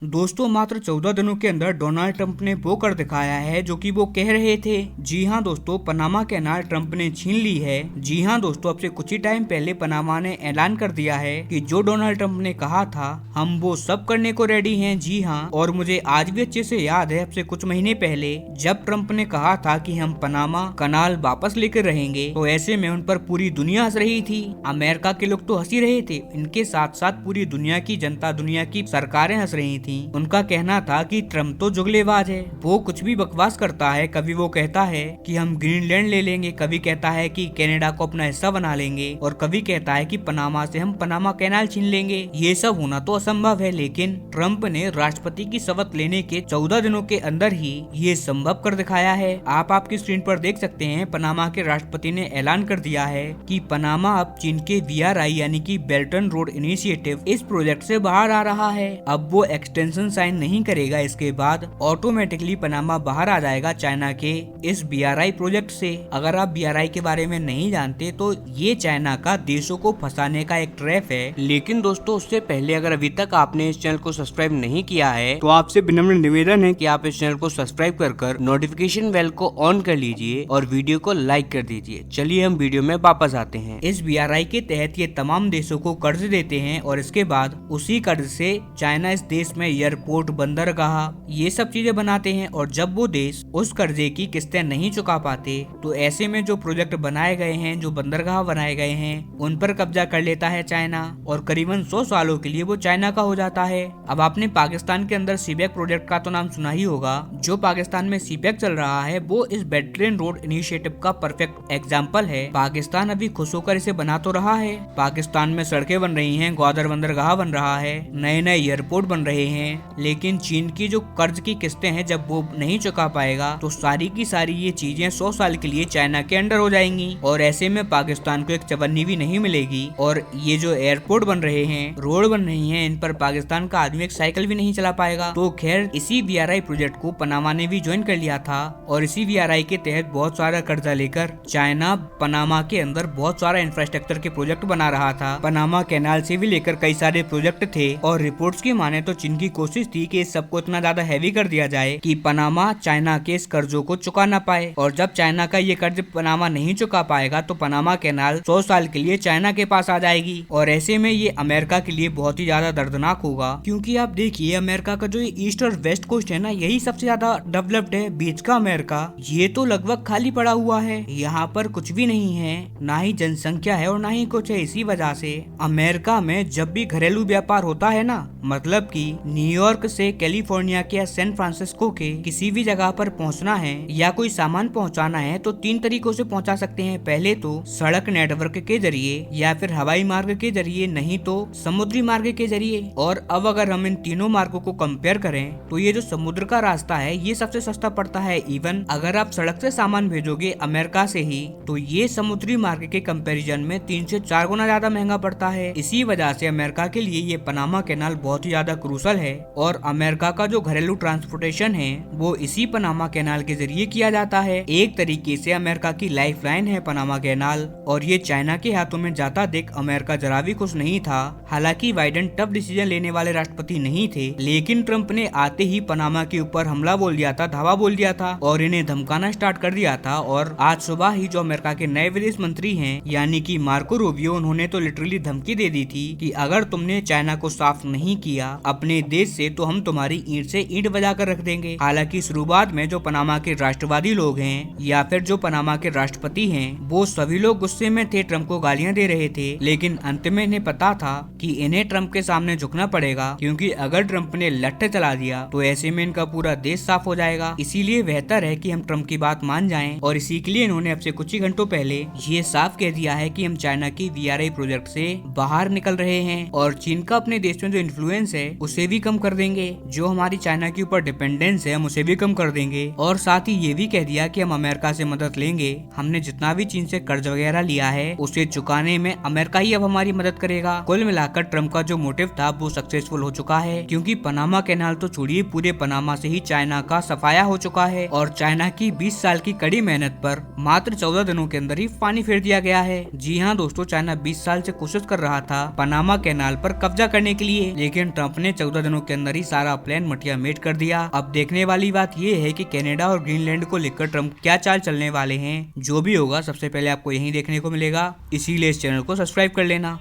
दोस्तों मात्र 14 दिनों के अंदर डोनाल्ड ट्रंप ने वो कर दिखाया है जो कि वो कह रहे थे। जी हां दोस्तों, पनामा कैनाल ट्रंप ने छीन ली है। जी हां दोस्तों, अब से कुछ ही टाइम पहले पनामा ने ऐलान कर दिया है कि जो डोनाल्ड ट्रंप ने कहा था हम वो सब करने को रेडी हैं। जी हां, और मुझे आज भी अच्छे से याद है अब से कुछ महीने पहले जब ट्रंप ने कहा था कि हम पनामा कैनाल वापस लेकर रहेंगे, तो ऐसे में उन पर पूरी दुनिया हंस रही थी। अमेरिका के लोग तो हंस ही रहे थे, इनके साथ साथ पूरी दुनिया की जनता, दुनिया की सरकारें हंस रही थी। उनका कहना था कि ट्रम्प तो जुगलेबाज है, वो कुछ भी बकवास करता है। कभी वो कहता है कि हम ग्रीनलैंड ले लेंगे, कभी कहता है कि कनाडा को अपना हिस्सा बना लेंगे, और कभी कहता है कि पनामा से हम पनामा कैनाल छीन लेंगे। ये सब होना तो असंभव है, लेकिन ट्रम्प ने राष्ट्रपति की शपथ लेने के 14 दिनों के अंदर ही ये संभव कर दिखाया है। आप आपकी स्क्रीन पर देख सकते हैं, पनामा के राष्ट्रपति ने ऐलान कर दिया है कि पनामा अब चीन के BRI यानी कि बेल्ट एंड रोड इनिशिएटिव इस प्रोजेक्ट से बाहर आ रहा है। अब वो एक्सटेंशन साइन नहीं करेगा, इसके बाद ऑटोमेटिकली पनामा बाहर आ जाएगा चाइना के इस BRI प्रोजेक्ट से। अगर आप BRI के बारे में नहीं जानते तो ये चाइना का देशों को फंसाने का एक ट्रैप है। लेकिन दोस्तों, उससे पहले अगर अभी तक आपने इस चैनल को सब्सक्राइब नहीं किया है तो आपसे विनम्र निवेदन है कि आप इस चैनल को सब्सक्राइब कर नोटिफिकेशन बेल को ऑन कर लीजिए और वीडियो को लाइक कर दीजिए। चलिए हम वीडियो में वापस आते हैं। इस BRI के तहत ये तमाम देशों को कर्ज देते हैं और इसके बाद उसी कर्ज से चाइना इस देश में एयरपोर्ट, बंदरगाह, ये सब चीजें बनाते हैं। और जब वो देश उस कर्जे की किस्तें नहीं चुका पाते तो ऐसे में जो प्रोजेक्ट बनाए गए हैं, जो बंदरगाह बनाए गए हैं, उन पर कब्जा कर लेता है चाइना और करीबन 100 सालों के लिए वो चाइना का हो जाता है। अब आपने पाकिस्तान के अंदर सीपैक प्रोजेक्ट का तो नाम सुना ही होगा। जो पाकिस्तान में सीपैक चल रहा है वो इस बेल्ट एंड रोड इनिशिएटिव का परफेक्ट एग्जाम्पल है। पाकिस्तान अभी खुश होकर इसे बना तो रहा है, पाकिस्तान में सड़कें बन रही है, ग्वादर बंदरगाह बन रहा है, नए नए एयरपोर्ट बन रहे हैं, लेकिन चीन की जो कर्ज की किस्तें हैं जब वो नहीं चुका पाएगा तो सारी की सारी ये चीजें 100 साल के लिए चाइना के अंडर हो जाएंगी और ऐसे में पाकिस्तान को एक चवन्नी भी नहीं मिलेगी। और ये जो एयरपोर्ट बन रहे हैं, रोड बन रही हैं, इन पर पाकिस्तान का आदमी एक साइकिल भी नहीं चला पाएगा। तो खैर, इसी BRI प्रोजेक्ट को पनामा ने भी ज्वाइन कर लिया था और इसी BRI के तहत बहुत सारा कर्जा लेकर चाइना पनामा के अंदर बहुत सारा इंफ्रास्ट्रक्चर के प्रोजेक्ट बना रहा था। पनामा कैनाल से भी लेकर कई सारे प्रोजेक्ट थे और रिपोर्ट्स की माने तो चीन की कोशिश थी कि इस सबको इतना ज्यादा हैवी कर दिया जाए कि पनामा चाइना के इस कर्जों को चुका ना पाए। और जब चाइना का ये कर्ज पनामा नहीं चुका पाएगा तो पनामा कैनाल 100 साल के लिए चाइना के पास आ जाएगी। और ऐसे में ये अमेरिका के लिए बहुत ही ज्यादा दर्दनाक होगा, क्योंकि आप देखिए अमेरिका का जो ईस्ट और वेस्ट कोस्ट है ना, यही सबसे ज्यादा डेवलप्ड है। बीच का अमेरिका ये तो लगभग खाली पड़ा हुआ है, यहाँ पर कुछ भी नहीं है, ना ही जनसंख्या है और ना ही कुछ है। इसी वजह से अमेरिका में जब भी घरेलू व्यापार होता है ना, मतलब कि न्यूयॉर्क से कैलिफोर्निया के या सैन फ्रांसिस्को के किसी भी जगह पर पहुंचना है या कोई सामान पहुंचाना है तो 3 तरीकों से पहुंचा सकते हैं। पहले तो सड़क नेटवर्क के जरिए, या फिर हवाई मार्ग के जरिए, नहीं तो समुद्री मार्ग के जरिए। और अब अगर हम इन तीनों मार्गों को कंपेयर करें तो ये जो समुद्र का रास्ता है ये सबसे सस्ता पड़ता है। इवन अगर आप सड़क से सामान भेजोगे अमेरिका से ही तो ये समुद्री मार्ग के कंपेरिजन में 3 से 4 गुना ज्यादा महंगा पड़ता है। इसी वजह से अमेरिका के लिए ये पनामा कैनाल बहुत ही ज्यादा क्रूसल है और अमेरिका का जो घरेलू ट्रांसपोर्टेशन है वो इसी पनामा कैनाल के जरिए किया जाता है। एक तरीके से अमेरिका की लाइफलाइन है पनामा कैनाल, और ये चाइना के हाथों में जाता देख अमेरिका जरा भी खुश नहीं था। हालांकि बाइडेन टफ डिसीजन लेने वाले राष्ट्रपति नहीं थे, लेकिन ट्रंप ने आते ही पनामा के ऊपर हमला बोल दिया था, धावा बोल दिया था और इन्हें धमकाना स्टार्ट कर दिया था। और आज सुबह ही जो अमेरिका के नए विदेश मंत्री हैं यानी कि मार्को रूबियो, उन्होंने तो लिटरली धमकी दे दी थी कि अगर तुमने चाइना को साफ नहीं किया अपने देश से तो हम तुम्हारी ईंट से ईंट बजा कर रख देंगे। हालांकि शुरुआत में जो पनामा के राष्ट्रवादी लोग हैं या फिर जो पनामा के राष्ट्रपति हैं वो सभी लोग गुस्से में थे, ट्रंप को गालियां दे रहे थे, लेकिन अंत में इन्हें पता था कि इन्हें ट्रंप के सामने झुकना पड़ेगा, क्योंकि अगर ट्रंप ने लठ चला दिया तो ऐसे में इनका पूरा देश साफ हो जाएगा। इसीलिए बेहतर है कि हम ट्रंप की बात मान जाएं और इसी के लिए इन्होंने अब से कुछ ही घंटों पहले ये साफ कह दिया है कि हम चाइना की BRI प्रोजेक्ट से बाहर निकल रहे हैं और चीन का अपने देश में जो इन्फ्लुएंस है उसे भी कम कर देंगे, जो हमारी चाइना के ऊपर डिपेंडेंस है हम उसे भी कम कर देंगे। और साथ ही ये भी कह दिया कि हम अमेरिका से मदद लेंगे, हमने जितना भी चीन से कर्ज वगैरह लिया है उसे चुकाने में अमेरिका ही अब हमारी मदद करेगा। कुल मिलाकर ट्रंप का जो मोटिव था वो सक्सेसफुल हो चुका है, क्योंकि पनामा कैनाल तो छोड़िए, पूरे पनामा से ही चाइना का सफाया हो चुका है और चाइना की 20 साल की कड़ी मेहनत पर मात्र 14 दिनों के अंदर ही पानी फेर दिया गया है। जी हाँ दोस्तों, चाइना 20 साल से कोशिश कर रहा था पनामा कैनाल पर कब्जा करने के लिए, लेकिन ट्रंप ने 14 दिनों के अंदर ही सारा प्लान मटिया मेट कर दिया। अब देखने वाली बात ये है कि कनाडा और ग्रीनलैंड को लेकर ट्रम्प क्या चाल चलने वाले हैं। जो भी होगा सबसे पहले आपको यही देखने को मिलेगा, इसीलिए इस चैनल को सब्सक्राइब कर लेना।